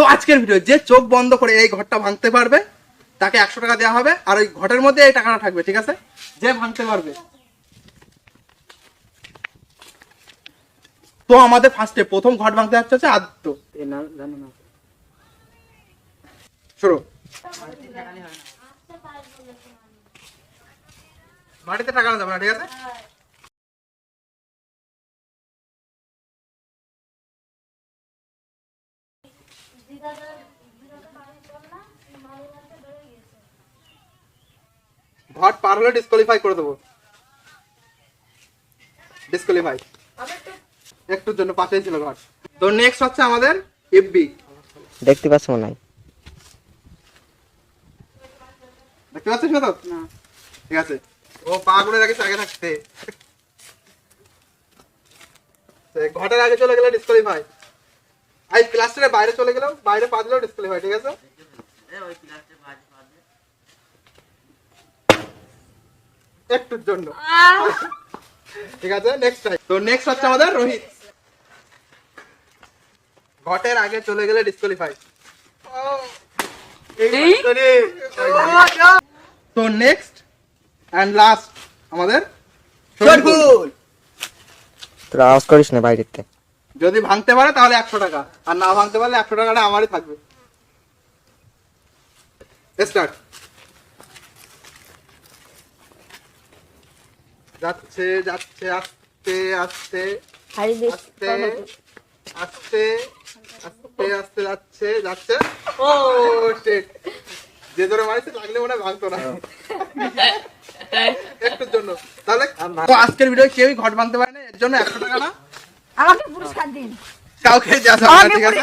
তো আজকের ভিডিও যে চোখ বন্ধ করে এই ঘরটা ভাঙতে পারবে তাকে 100 টাকা দেওয়া হবে, আর ওই ঘরের মধ্যে এই টাকাটা থাকবে, ঠিক আছে? যে ভাঙতে পারবে। তো আমাদের ফার্স্টে প্রথম ঘর ভাঙতে যাচ্ছে হচ্ছে আদিত্য। শুরু। বাড়িতে টাকা যাবে না, ঠিক আছে? ঘর পার হলে ডিসকোয়ালিফাই করে দেবো। ডিসকোয়ালিফাই একটুর জন্য পাশেই ছিল ঘর। তো নেক্সট হচ্ছে আমাদের এফবি। দেখতে পাচ্ছ মনে হয়? দেখতে পাচ্ছিস না তো? না। ঠিক আছে, ও পা করে রাখিস আগে থাকতে। ঘটের আগে চলে গেলে ডিসকোয়ালিফাই। আই প্লাস্টারের বাইরে চলে গেলেও বাইরে পা দিলেও ডিসকোয়ালিফাই, ঠিক আছে? একটুর জন্য। ঠিক আছে, নেক্সট টাইম। তো নেক্সট হচ্ছে আমাদের রোহিত। ঘটের আগে চলে গেলে ডিসকোয়ালিফাই। তো নেক্সট এন্ড লাস্ট আমাদের শরীফুল। তোরা আওয়াজ করিস না বাইরেতে। যদি ভাঙতে পারে তাহলে 100 টাকা, আর না ভাঙতে পারলে 100 টাকাটা আমারই থাকবে। স্টার্ট। যাচ্ছে যাচ্ছে আস্তে আস্তে আস্তে আস্তে আস্তে আস্তে যাচ্ছে যাচ্ছে। ও শিট, যে ধরে মারিছে লাগলে মনে হয় ভাঙতো না। একটুর জন্য। তাহলে তো আজকের ভিডিও কেউই ঘট ভাঙতে পারে না, এর জন্য 100 টাকা না আমাকে পুরস্কার দিন। কাউকে দেওয়া যাবে না, ঠিক আছে?